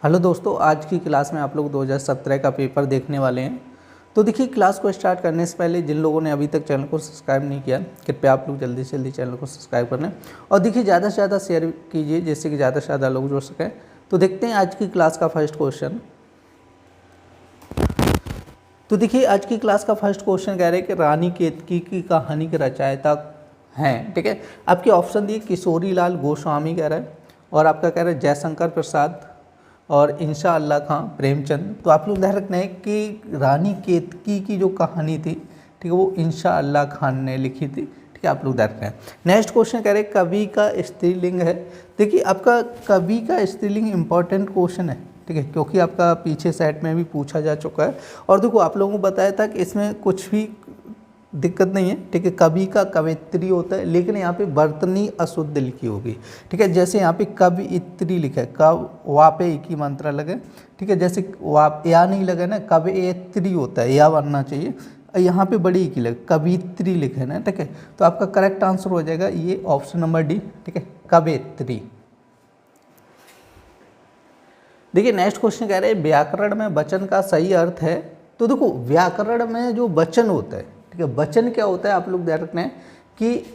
Hello दोस्तों, आज की क्लास में आप लोग 2017 का पेपर देखने वाले हैं। तो देखिए, क्लास को स्टार्ट करने से पहले जिन लोगों ने अभी तक चैनल को सब्सक्राइब नहीं किया, कृपया आप लोग जल्दी से जल्दी चैनल को सब्सक्राइब कर लें और देखिए ज़्यादा से ज़्यादा शेयर कीजिए जिससे कि ज़्यादा से ज़्यादा लोग जुड़ सकें। तो देखते हैं आज की क्लास का फर्स्ट क्वेश्चन। तो देखिए, आज की क्लास का फर्स्ट क्वेश्चन कह रहे हैं कि रानी केतकी की कहानी के रचयिता हैं। ठीक है, आपके ऑप्शन दिए किशोरी लाल गोस्वामी कह रहा है, और आपका कह रहा है जयशंकर प्रसाद और इंशा अल्लाह खां प्रेमचंद। तो आप लोग ध्यान रखना है कि रानी केतकी की जो कहानी थी, ठीक है, वो इंशा अल्लाह खान ने लिखी थी। ठीक है, आप लोग ध्यान रखना है। नेक्स्ट क्वेश्चन कह रहे हैं कवि का स्त्रीलिंग है। देखिए, आपका कवि का स्त्रीलिंग इंपॉर्टेंट क्वेश्चन है, ठीक है, क्योंकि आपका पीछे सेट में भी पूछा जा चुका है। और देखो, आप लोगों को बताया था कि इसमें कुछ भी दिक्कत नहीं है। ठीक है, कवि का कवयित्री होता है, लेकिन यहाँ पे वर्तनी अशुद्ध लिखी होगी। ठीक है, जैसे यहाँ पे कवयित्री लिखा है, कव वा पे एक ही मात्रा लगे। ठीक है, जैसे वा या नहीं लगे ना, कवयित्री होता है, या बनना चाहिए। यहाँ पे बड़ी की लगे, कवित्री लिखे ना। ठीक है, तो आपका करेक्ट आंसर हो जाएगा ये ऑप्शन नंबर डी। ठीक है, कवयित्री। देखिए, नेक्स्ट क्वेश्चन कह रहे हैं व्याकरण में वचन का सही अर्थ है। तो देखो, व्याकरण में जो वचन होता है, ठीक है, वचन क्या होता है, आप लोग ध्यान रखना है कि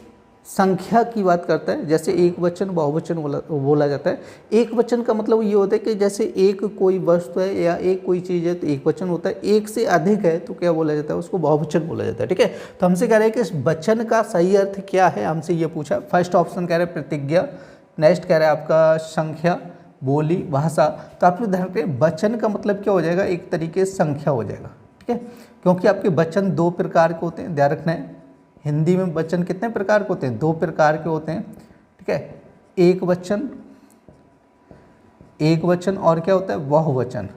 संख्या की बात करता है। जैसे एक वचन बहुवचन बोला जाता है। एक वचन का मतलब ये होता है कि जैसे एक कोई वस्तु है या एक कोई चीज़ है तो एक वचन होता है, एक से अधिक है तो क्या बोला जाता है, उसको बहुवचन बोला जाता है। ठीक है, तो हमसे कह रहे हैं कि इस वचन का सही अर्थ क्या है, हमसे ये पूछा। फर्स्ट ऑप्शन कह रहे हैं प्रतिज्ञा, नेक्स्ट कह रहे हैं आपका संख्या, बोली, भाषा। तो आप लोग ध्यान रखें, वचन का मतलब क्या हो जाएगा, एक तरीके से संख्या हो जाएगा। ठीक है, क्योंकि आपके वचन दो प्रकार के होते हैं, ध्यान रखना है। हिंदी में वचन कितने प्रकार के होते हैं, दो प्रकार के होते हैं। ठीक है, एक वचन और क्या होता है, बहुवचन।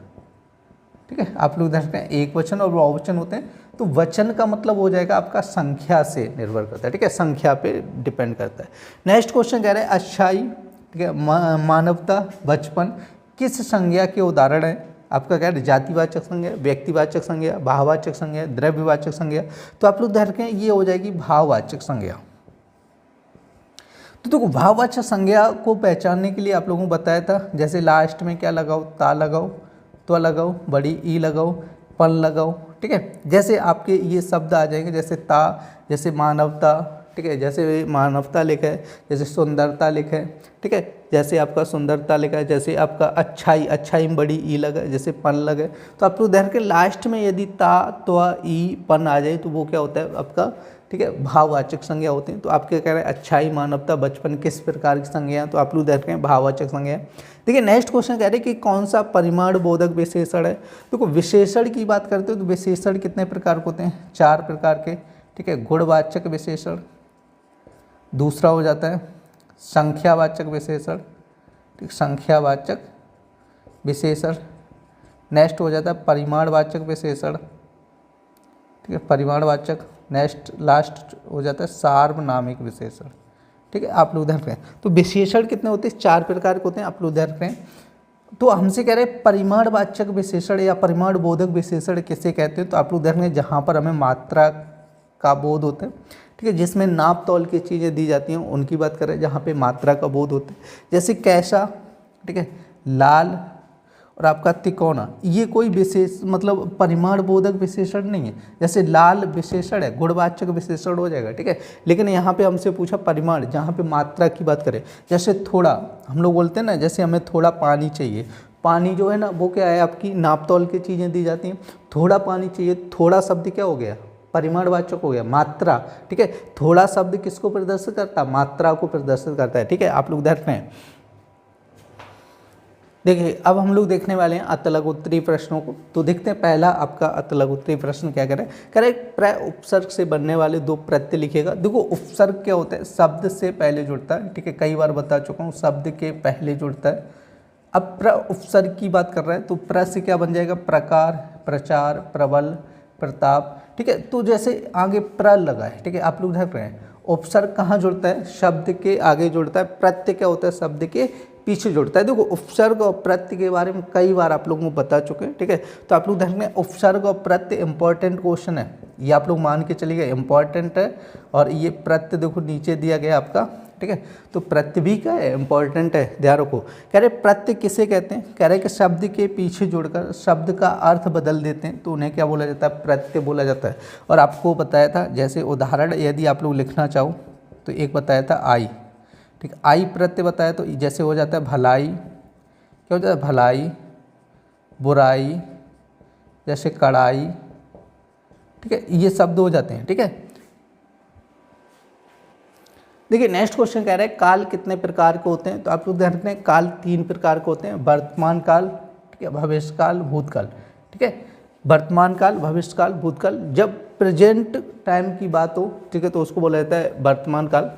ठीक है, आप लोग ध्यान रखें, एक वचन और बहुवचन होते हैं। तो वचन का मतलब हो जाएगा आपका संख्या से निर्भर करता है। ठीक है, संख्या पे डिपेंड करता है। नेक्स्ट क्वेश्चन कह रहे हैं अच्छाई, ठीक है, मानवता, बचपन किस संज्ञा के उदाहरण है। आपका क्या है, जातिवाचक संज्ञा, व्यक्तिवाचक संज्ञा, भाववाचक संज्ञा, द्रव्यवाचक संज्ञा। तो आप लोग ध्यान रखें, ये हो जाएगी भाववाचक संज्ञा। तो देखो, भाववाचक संज्ञा को पहचानने के लिए आप लोगों को बताया था, जैसे लास्ट में क्या लगाओ, ता लगाओ, त्व लगाओ, बड़ी ई लगाओ, पन लगाओ। ठीक है, जैसे आपके ये शब्द आ जाएंगे, जैसे ता, जैसे मानवता, ठीक है, जैसे मानवता लिखा है, जैसे सुंदरता लिखा है। ठीक है, जैसे आपका सुंदरता लिखा है, जैसे आपका अच्छाई, अच्छाई में बड़ी ई लगा है, जैसे पन लगा है। तो आप लोग ध्यान के लास्ट में यदि ता, त्वा, ई, पन आ जाए तो वो क्या होता है आपका, ठीक है, भाववाचक संज्ञा होती हैं। तो आपके कह रहे हैं अच्छाई, मानवता, बचपन किस प्रकार की संज्ञा है, तो आप लोग देख रहे हैं भाववाचक संज्ञा है। देखिए, नेक्स्ट क्वेश्चन कह रहे हैं कि कौन सा परिमाण बोधक विशेषण है। देखो, विशेषण की बात करते हो तो विशेषण कितने प्रकार के होते हैं, चार प्रकार के। ठीक है, गुणवाचक विशेषण, दूसरा हो जाता है संख्यावाचक विशेषण, ठीक, संख्यावाचक विशेषण। नेक्स्ट हो जाता है परिमाणवाचक विशेषण, ठीक है, परिमाणवाचक। नेक्स्ट लास्ट हो जाता है सार्वनामिक विशेषण। ठीक है, आप लोग ध्यान रखें। तो विशेषण कितने होते हैं, चार प्रकार के होते हैं, आप लोग ध्यान रखें। तो हमसे कह रहे हैं परिमाणवाचक विशेषण या परिमाण बोधक विशेषण किसे कहते हैं, तो आप लोग ध्यान रखें, जहाँ पर हमें मात्रा का बोध होता है। ठीक है, जिसमें नाप तौल की चीज़ें दी जाती हैं उनकी बात करें, जहाँ पे मात्रा का बोध होता है, जैसे कैसा, ठीक है, लाल और आपका तिकोना। ये कोई विशेष मतलब परिमाण बोधक विशेषण नहीं है। जैसे लाल विशेषण है, गुणवाचक विशेषण हो जाएगा। ठीक है, लेकिन यहाँ पे हमसे पूछा परिमाण, जहाँ पे मात्रा की बात करें, जैसे थोड़ा, हम लोग बोलते हैं ना, जैसे हमें थोड़ा पानी चाहिए, पानी जो है ना वो क्या है, आपकी नाप तौल की चीज़ें दी जाती हैं। थोड़ा पानी चाहिए, थोड़ा शब्द क्या हो गया, परिमाणवाचक हो गया, मात्रा। ठीक है, थोड़ा शब्द किसको प्रदर्शित करता है, मात्रा को प्रदर्शित करता है। ठीक है, आप लोग ध्यान रखें। देखिए, अब हम लोग देखने वाले हैं अतलगोत्तरीय प्रश्नों को। तो देखते हैं पहला आपका अतलगोत्तरीय प्रश्न क्या करें, करें प्र उपसर्ग से बनने वाले दो प्रत्यय लिखेगा। देखो, उपसर्ग क्या होता है, शब्द से पहले जुड़ता है। ठीक है, कई बार बता चुका हूँ, शब्द के पहले जुड़ता है। अब प्र उपसर्ग की बात कर रहा है तो प्र से क्या बन जाएगा, प्रकार, प्रचार, प्रबल, प्रताप। ठीक है, तो जैसे आगे प्र लगा है। ठीक है, आप लोग ध्यान रहे हैं, उपसर्ग कहाँ जुड़ता है, शब्द के आगे जुड़ता है। प्रत्यय क्या होता है, शब्द के पीछे जुड़ता है। देखो, उपसर्ग और प्रत्यय के बारे में कई बार आप लोगों को बता चुके हैं। ठीक है, तो आप लोग ध्यान में, उपसर्ग और प्रत्यय इंपॉर्टेंट क्वेश्चन है, ये आप लोग मान के चलिएगा इंपॉर्टेंट है। और ये प्रत्यय देखो नीचे दिया गया आपका ठीक है। तो प्रत्यय भी क्या है, इंपॉर्टेंट है, ध्यान रखो। कह रहे प्रत्यय किसे कहते हैं, कह रहे कि शब्द के पीछे जुड़कर शब्द का अर्थ बदल देते हैं तो उन्हें क्या बोला जाता है, प्रत्यय बोला जाता है। और आपको बताया था, जैसे उदाहरण यदि आप लोग लिखना चाहो तो एक बताया था आई, ठीक, आई प्रत्यय बताया तो जैसे हो जाता है भलाई, क्या हो जाता है, भलाई, बुराई, जैसे कड़ाई, ठीक है, ये शब्द हो जाते हैं, ठीक है। देखिए नेक्स्ट क्वेश्चन कह रहा है काल कितने प्रकार के होते हैं, तो आप लोग ध्यान रखते हैं काल 3 प्रकार के होते हैं, वर्तमान काल, ठीक है, भविष्य काल, भूतकाल, ठीक है। वर्तमान काल, भविष्य काल, भूतकाल। जब प्रेजेंट टाइम की बात हो, ठीक है, तो उसको बोला जाता है वर्तमान काल।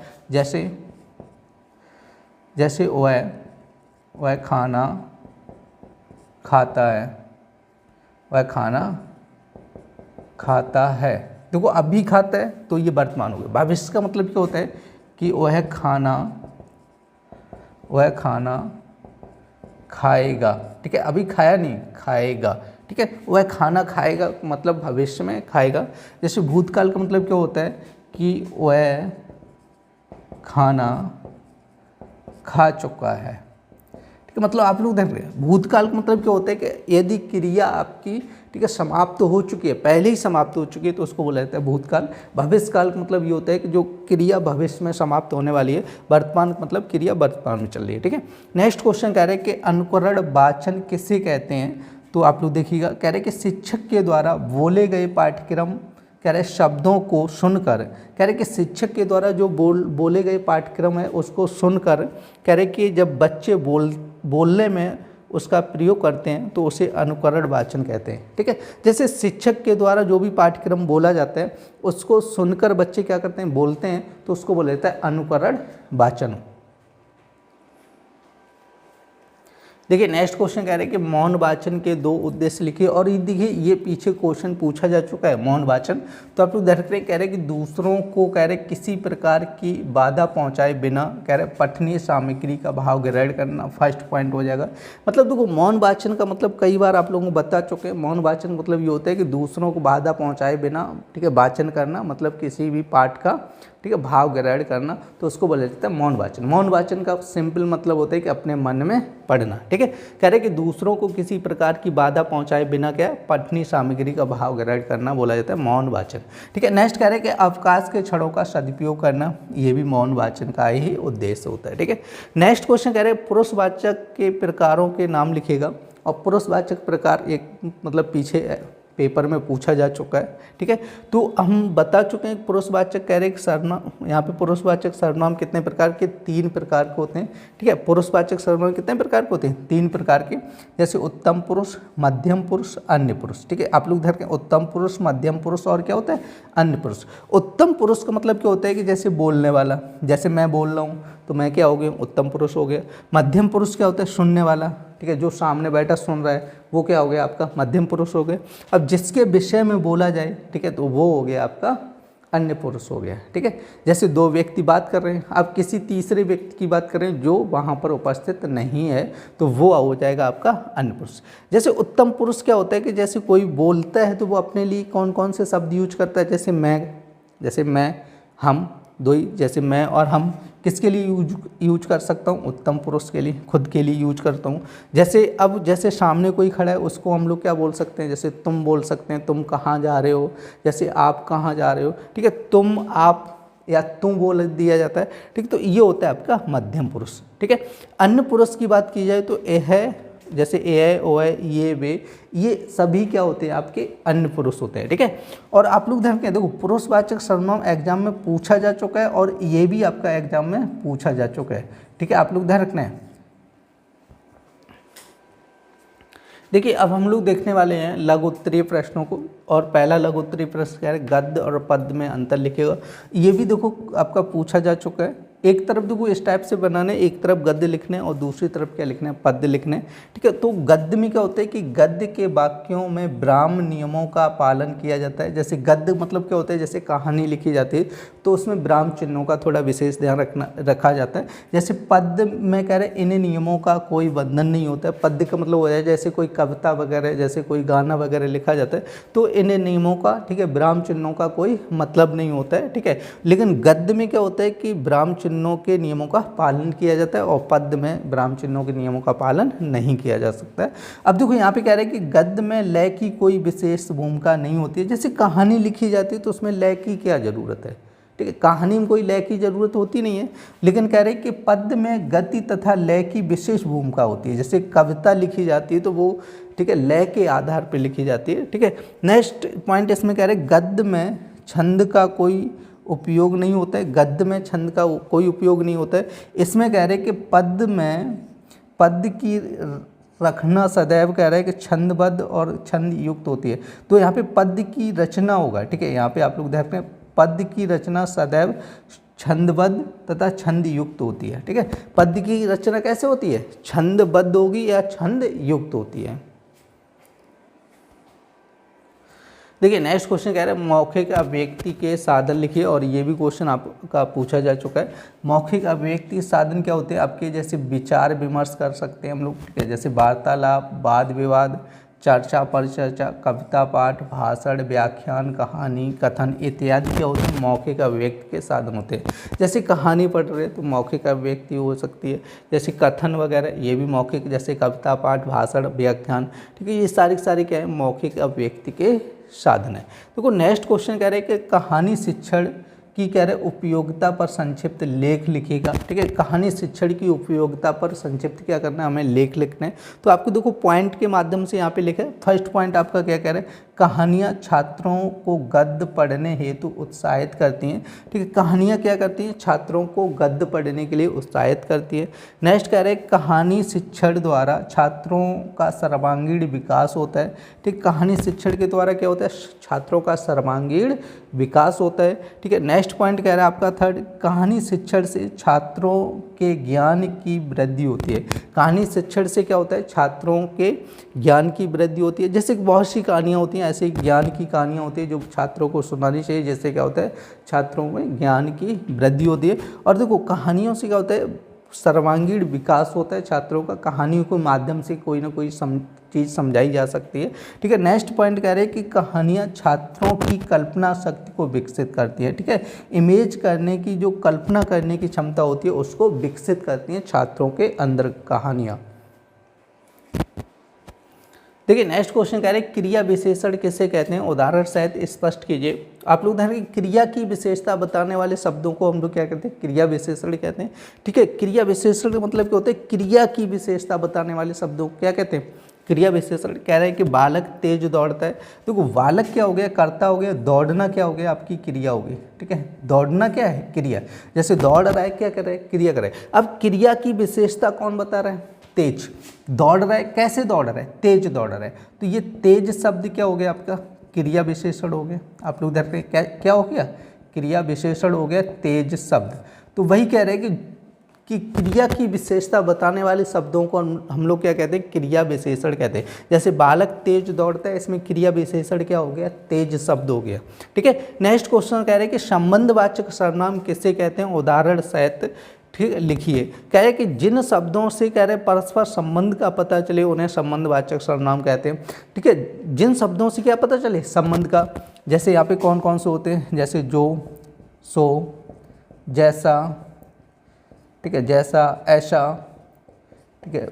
जैसे वह खाना खाता है, वह खाना खाता है, देखो अभी खाता है तो ये वर्तमान हो गया। भविष्य का मतलब क्या होता है कि वह खाना खाएगा, ठीक है, अभी खाया नहीं, खाएगा, ठीक है, वह खाना खाएगा मतलब भविष्य में खाएगा। जैसे भूतकाल का मतलब क्या होता है कि वह खाना खा चुका है, ठीक है। मतलब आप लोग देख रहे हैं भूतकाल का मतलब क्या होता है कि यदि क्रिया आपकी, ठीक है, समाप्त हो चुकी है, पहले ही समाप्त हो चुकी है तो उसको बोला जाता है भूतकाल। भविष्य काल का मतलब ये होता है कि जो क्रिया भविष्य में समाप्त होने वाली है। वर्तमान का मतलब क्रिया वर्तमान में चल रही है, ठीक है। नेक्स्ट क्वेश्चन कह रहे हैं कि अनुकरण वाचन किसे कहते हैं, तो आप लोग देखिएगा, कह रहे हैं कि शिक्षक के द्वारा बोले गए पाठ्यक्रम, कह रहे शब्दों को सुनकर, कह रहे कि शिक्षक के द्वारा जो बोले गए पाठ्यक्रम है उसको सुनकर, कह रहे कि जब बच्चे बोलने में उसका प्रयोग करते हैं तो उसे अनुकरण वाचन कहते हैं, ठीक है। जैसे शिक्षक के द्वारा जो भी पाठ्यक्रम बोला जाता है उसको सुनकर बच्चे क्या करते हैं, बोलते हैं, तो उसको बोला जाता है अनुकरण वाचन। देखिए नेक्स्ट क्वेश्चन कह रहे हैं कि मौन वाचन के 2 उद्देश्य लिखिए। और ये देखिए ये पीछे क्वेश्चन पूछा जा चुका है मौन वाचन, तो आप लोग देख रहे हैं, कह रहे हैं कि दूसरों को, कह रहे किसी प्रकार की बाधा पहुंचाए बिना, कह रहे पठनीय सामग्री का भाव ग्रहण करना, फर्स्ट पॉइंट हो जाएगा। मतलब देखो मौन वाचन का मतलब कई बार आप लोगों को बता चुके हैं। मौन वाचन मतलब ये होता है कि दूसरों को बाधा पहुँचाए बिना, ठीक है, वाचन करना, मतलब किसी भी पाठ का, ठीक है, भाव ग्रहण करना, तो उसको बोला जाता है मौन वाचन। मौन वाचन का सिंपल मतलब होता है कि अपने मन में पढ़ना, ठीक है। कह रहे कि दूसरों को किसी प्रकार की बाधा पहुंचाए बिना क्या पठनीय सामग्री का भाव ग्रहण करना बोला जाता है मौन वाचन, ठीक है। नेक्स्ट कह रहे हैं कि अवकाश के क्षणों का सदुपयोग करना, ये भी मौन वाचन का ही उद्देश्य होता है, ठीक है। नेक्स्ट क्वेश्चन कह रहे हैं पुरुषवाचक के प्रकारों के नाम लिखेगा। और पुरुषवाचक प्रकार एक मतलब पीछे पेपर में पूछा जा चुका है, ठीक है। तो हम बता चुके हैं पुरुषवाचक, कह रहे हैं सर्वनाम, यहाँ पे पुरुषवाचक सर्वनाम कितने प्रकार के, 3 प्रकार के होते हैं, ठीक है। पुरुषवाचक सर्वनाम कितने प्रकार के होते हैं, 3 प्रकार के। जैसे उत्तम पुरुष, मध्यम पुरुष, अन्य पुरुष, ठीक है। आप लोग धर के उत्तम पुरुष, मध्यम पुरुष और क्या होता है, अन्य पुरुष। उत्तम पुरुष का मतलब क्या होता है कि जैसे बोलने वाला, जैसे मैं बोल रहा हूँ तो मैं क्या हो गया, उत्तम पुरुष हो गया। मध्यम पुरुष क्या होता है, सुनने वाला, ठीक है, जो सामने बैठा सुन रहा है वो क्या हो गया आपका मध्यम पुरुष हो गया। अब जिसके विषय में बोला जाए, ठीक है, तो वो हो गया आपका अन्य पुरुष हो गया, ठीक है। जैसे 2 व्यक्ति बात कर रहे हैं, अब किसी तीसरे व्यक्ति की बात कर रहे हैं जो वहाँ पर उपस्थित नहीं है, तो वो हो जाएगा आपका अन्य पुरुष। जैसे उत्तम पुरुष क्या होता है कि जैसे कोई बोलता है तो वो अपने लिए कौन कौन से शब्द यूज करता है, जैसे मैं, हम, 2 ही, जैसे मैं और हम किसके लिए यूज कर सकता हूँ, उत्तम पुरुष के लिए, खुद के लिए यूज करता हूँ। जैसे सामने कोई खड़ा है उसको हम लोग क्या बोल सकते हैं, जैसे तुम बोल सकते हैं, तुम कहाँ जा रहे हो, जैसे आप कहाँ जा रहे हो, ठीक है, तुम, आप या तुम बोल दिया जाता है, ठीक। तो ये होता है आपका मध्यम पुरुष, ठीक है। अन्य पुरुष की बात की जाए तो ए है, जैसे ए है, ओ है, ये वे, ये सभी क्या होते हैं आपके अन्य पुरुष होते हैं, ठीक है। और आप लोग ध्यान रखें, देखो पुरुषवाचक सर्वनाम एग्जाम में पूछा जा चुका है और ये भी आपका एग्जाम में पूछा जा चुका है, ठीक है, आप लोग ध्यान रखना है। देखिए अब हम लोग देखने वाले हैं लघु उत्तरीय प्रश्नों को। और पहला लघु उत्तरीय प्रश्न क्या है, गद्य और पद्य में अंतर लिखेगा। ये भी देखो आपका पूछा जा चुका है। एक तरफ देखो इस टाइप से बनाने, एक तरफ गद्य लिखने और दूसरी तरफ क्या लिखना है, पद्य लिखने, ठीक है। तो गद्य में क्या होता है कि गद्य के वाक्यों में ब्राह्म नियमों का पालन किया जाता है। जैसे गद्य मतलब क्या होता है, जैसे कहानी लिखी जाती है तो उसमें ब्राह्म चिन्हों का थोड़ा विशेष ध्यान रखा जाता है। जैसे पद्य में कह रहे हैं इन नियमों का कोई बंधन नहीं होता है। पद्य का मतलब हो जाए जैसे कोई कविता वगैरह, जैसे कोई गाना वगैरह लिखा जाता है तो इन नियमों का, ठीक है, ब्राह्म चिन्हों का कोई मतलब नहीं होता है, ठीक है। लेकिन गद्य में क्या होता है कि ब्राह्म चिन्हों के नियमों का पालन किया जाता है और पद्य में विराम चिन्हों के नियमों का पालन नहीं किया जा सकता है। अब देखो यहाँ पे कह रहे हैं कि गद्य में लय की कोई विशेष भूमिका नहीं होती है। जैसे कहानी लिखी जाती है तो उसमें लय की क्या ज़रूरत है, ठीक है, कहानी में कोई लय की ज़रूरत होती नहीं है। लेकिन कह रहे हैं कि पद्य में गति तथा लय की विशेष भूमिका होती है। जैसे कविता लिखी जाती है तो वो, ठीक है, लय के आधार पर लिखी जाती है, ठीक है। नेक्स्ट पॉइंट इसमें कह रहे हैं गद्य में छंद का कोई उपयोग नहीं होता है, गद्य में छंद का कोई उपयोग नहीं होता है। इसमें कह रहे हैं कि पद्य में पद्य की रखना सदैव कह रहा है कि छंदबद्ध और छंद युक्त होती है। तो यहाँ पे पद्य की रचना होगा, ठीक है, यहाँ पे आप लोग ध्यान रखें, पद्य की रचना सदैव छंदबद्ध तथा छंद युक्त होती है, ठीक है। पद्य की रचना कैसे होती है, छंदबद्ध होगी या छंद युक्त होती है। देखिए नेक्स्ट क्वेश्चन कह रहा है मौखिक अभिव्यक्ति के साधन लिखिए, और ये भी क्वेश्चन आपका पूछा जा चुका है। मौखिक अभिव्यक्ति साधन क्या होते हैं आपके, जैसे विचार विमर्श कर सकते हैं हम लोग, ठीक है, जैसे वार्तालाप, वाद विवाद, चर्चा परिचर्चा, कविता पाठ, भाषण, व्याख्यान, कहानी, कथन इत्यादि क्या होते हैं, मौखिक अभिव्यक्ति के साधन होते हैं। जैसे कहानी पढ़ रहे तो मौखिक अभिव्यक्ति हो सकती है, जैसे कथन वगैरह ये भी मौखिक, जैसे कविता पाठ, भाषण, व्याख्यान, ठीक है, ये सारी क्या है मौखिक अभिव्यक्ति के साधन है। देखो नेक्स्ट क्वेश्चन कह रहे हैं कि कहानी शिक्षण की कह रहे उपयोगिता पर संक्षिप्त लेख लिखिएगा, ठीक है। कहानी शिक्षण की उपयोगिता पर संक्षिप्त क्या करना है, हमें लेख लिखना है। तो आपको देखो पॉइंट के माध्यम से यहाँ पे लिखा है। फर्स्ट पॉइंट आपका क्या कह रहे हैं, कहानियाँ छात्रों को गद्य पढ़ने हेतु उत्साहित करती हैं, ठीक है। कहानियाँ क्या करती हैं, छात्रों को गद्य पढ़ने के लिए उत्साहित करती है। नेक्स्ट कह रहे हैं कहानी शिक्षण द्वारा छात्रों का सर्वांगीण विकास होता है, ठीक। कहानी शिक्षण के द्वारा क्या होता है, छात्रों का सर्वांगीण विकास होता है, ठीक है। नेक्स्ट पॉइंट कह रहा है आपका थर्ड, कहानी शिक्षण से छात्रों के ज्ञान की वृद्धि होती है। कहानी शिक्षण से क्या होता है, छात्रों के ज्ञान की वृद्धि होती है। जैसे बहुत सी कहानियाँ होती हैं, ऐसे ज्ञान की कहानियाँ होती है जो छात्रों को सुनानी चाहिए, जिससे क्या होता है छात्रों में ज्ञान की वृद्धि होती है। और देखो कहानियों से क्या होता है, सर्वांगीण विकास होता है छात्रों का, कहानियों के माध्यम से कोई ना कोई चीज़ समझाई जा सकती है, ठीक है। नेक्स्ट पॉइंट कह रहे हैं कि कहानियाँ छात्रों की कल्पना शक्ति को विकसित करती है, ठीक है। इमेज करने की जो कल्पना करने की क्षमता होती है उसको विकसित करती हैं छात्रों के अंदर कहानियाँ। देखिए नेक्स्ट क्वेश्चन कह रहे हैं क्रिया विशेषण किसे कहते हैं, उदाहरण सहित स्पष्ट कीजिए। आप लोग ध्यान रखिए, क्रिया की विशेषता बताने वाले शब्दों को हम लोग क्या कहते हैं, क्रिया विशेषण कहते हैं, ठीक है। क्रिया विशेषण का मतलब क्या होता है, क्रिया की विशेषता बताने वाले शब्दों को क्या कहते हैं, क्रिया विशेषण। कह रहे हैं कि बालक तेज दौड़ता है, देखो बालक क्या हो गया, कर्ता हो गया, दौड़ना क्या हो गया, आपकी क्रिया हो गई, ठीक है। दौड़ना क्या है, क्रिया। जैसे दौड़ रहा है, क्या कर रहा है, क्रिया कर रहा है। अब क्रिया की विशेषता कौन बता रहा है, तेज। दौड़ रहा है, कैसे दौड़ रहा है, तेज दौड़ रहा है। तो ये तेज शब्द क्या हो गया आपका, क्रिया विशेषण हो गया। आप लोग देख रहे हैं क्या हो गया, क्रिया विशेषण हो गया तेज शब्द। तो वही कह रहे हैं कि क्रिया की विशेषता बताने वाले शब्दों को हम लोग क्या कहते हैं, क्रिया विशेषण कहते हैं। जैसे बालक तेज दौड़ता है, इसमें क्रिया विशेषण क्या हो गया, तेज शब्द हो गया, ठीक है। नेक्स्ट क्वेश्चन कह रहे हैं कि संबंधवाचक सर्वनाम किसे कहते हैं, उदाहरण सहित ठीक लिखिए। कह रहे कि जिन शब्दों से कह रहे परस्पर संबंध का पता चले उन्हें संबंधवाचक सर्वनाम कहते हैं, ठीक है। जिन शब्दों से क्या पता चले, संबंध का। जैसे यहाँ पे कौन कौन से होते हैं, जैसे जो, सो, जैसा, ठीक है, जैसा, ऐसा, ठीक है,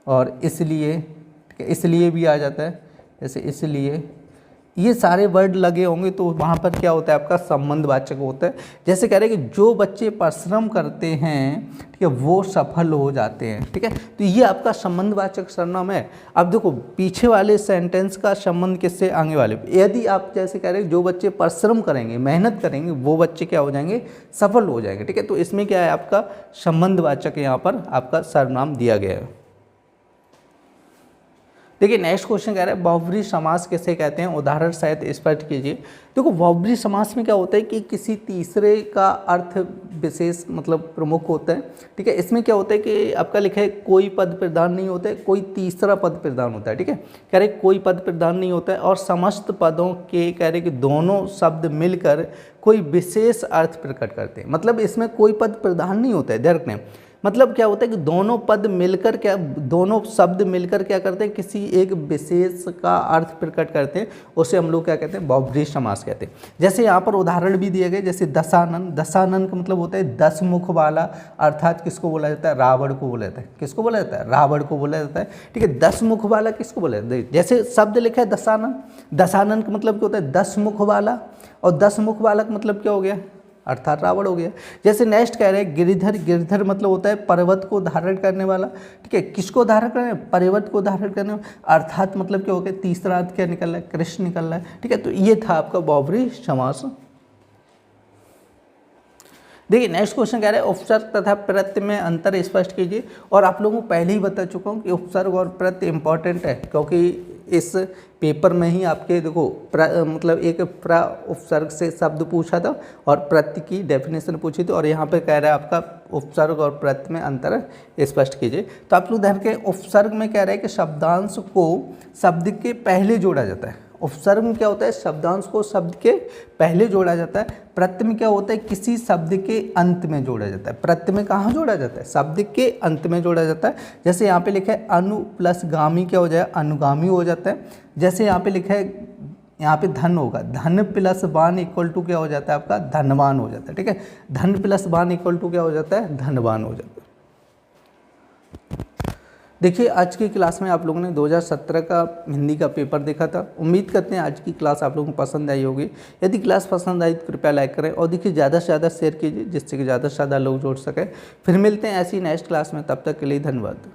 और इसलिए, ठीक है, इसलिए भी आ जाता है, जैसे इसलिए। ये सारे वर्ड लगे होंगे तो वहाँ पर क्या होता है, आपका संबंधवाचक होता है। जैसे कह रहे हैं कि जो बच्चे परिश्रम करते हैं, ठीक है, वो सफल हो जाते हैं, ठीक है। तो ये आपका संबंधवाचक सर्वनाम है। अब देखो पीछे वाले सेंटेंस का संबंध किससे, आगे वाले। यदि आप जैसे कह रहे हैं जो बच्चे परिश्रम करेंगे, मेहनत करेंगे, वो बच्चे क्या हो जाएंगे, सफल हो जाएंगे, ठीक है। तो इसमें क्या है, आपका संबंधवाचक यहाँ पर आपका सर्वनाम दिया गया है। देखिए नेक्स्ट क्वेश्चन कह रहा है बहुब्रीहि समास किसे कहते हैं, उदाहरण सहित स्पष्ट कीजिए। देखो बहुब्रीहि समास में क्या होता है कि किसी तीसरे का अर्थ विशेष मतलब प्रमुख होता है, ठीक है। इसमें क्या होता है कि आपका लिखा है कोई पद प्रधान नहीं होता है, कोई तीसरा पद प्रधान होता है, ठीक है। कह रहे कोई पद प्रधान नहीं होता है और समस्त पदों के कह रहे कि दोनों शब्द मिलकर कोई विशेष अर्थ प्रकट करते हैं। मतलब इसमें कोई पद प्रधान नहीं होता है, ध्यान रखना। मतलब क्या होता है कि दोनों पद मिलकर क्या, दोनों शब्द मिलकर क्या करते हैं, किसी एक विशेष का अर्थ प्रकट करते हैं, उसे हम लोग क्या कहते हैं, बहुब्रीहि समास कहते हैं। जैसे यहाँ पर उदाहरण भी दिए गए, जैसे दशानन, दशानन का मतलब होता है 10 मुख वाला, अर्थात किसको बोला जाता है, रावण को बोला जाता है। किसको बोला जाता है, रावण को बोला जाता है, ठीक है। 10 मुख वाला किसको बोला जाता है, जैसे शब्द लिखा है दशानन, दशानन का मतलब क्या होता है, 10 मुख वाला, और 10 मुख वाला का मतलब क्या हो गया, अर्थात रावण हो गया। जैसे नेक्स्ट कह रहे हैं गिरिधर, गिरिधर मतलब होता है पर्वत को धारण करने वाला, ठीक है। किसको धारण करने, पर्वत को धारण करने वाला, अर्थात मतलब क्या हो गया, तीसरा अर्थ क्या निकल रहा है, कृष्ण निकल रहा है, ठीक है। तो ये था आपका बहुब्रीहि समास। देखिए नेक्स्ट क्वेश्चन कह रहे हैं उपसर्ग तथा प्रत्यय में अंतर स्पष्ट कीजिए। और आप लोगों को पहले ही बता चुका हूँ कि उपसर्ग और प्रत्यय इंपॉर्टेंट है, क्योंकि इस पेपर में ही आपके देखो मतलब एक उपसर्ग से शब्द पूछा था और प्रत्यय की डेफिनेशन पूछी थी, और यहाँ पे कह रहा है आपका उपसर्ग और प्रत्यय में अंतर स्पष्ट कीजिए। तो आप लोग ध्यान के उपसर्ग में कह रहे हैं कि शब्दांश को शब्द के पहले जोड़ा जाता है। उपसर्ग में क्या होता है, शब्दांश को शब्द के पहले जोड़ा जाता है। प्रत्यय में क्या होता है, किसी शब्द के अंत में जोड़ा जाता है। प्रत्यय में कहाँ जोड़ा जाता है, शब्द के अंत में जोड़ा जाता है। जैसे यहाँ पे लिखा है अनु प्लस गामी क्या हो जाए, अनुगामी हो जाता है। जैसे यहाँ पे लिखा है, यहाँ पे धन होगा, धन प्लस वान इक्वल टू क्या हो जाता है आपका, धनवान हो जाता है, ठीक है। धन प्लस वान इक्वल टू क्या हो जाता है, धनवान हो जाता है। देखिए आज की क्लास में आप लोगों ने 2017 का हिंदी का पेपर देखा था। उम्मीद करते हैं आज की क्लास आप लोगों को पसंद आई होगी। यदि क्लास पसंद आई तो कृपया लाइक करें, और देखिए ज़्यादा से ज़्यादा शेयर कीजिए, जिससे कि ज़्यादा से ज़्यादा लोग जुड़ सकें। फिर मिलते हैं ऐसी नेक्स्ट क्लास में, तब तक के लिए धन्यवाद।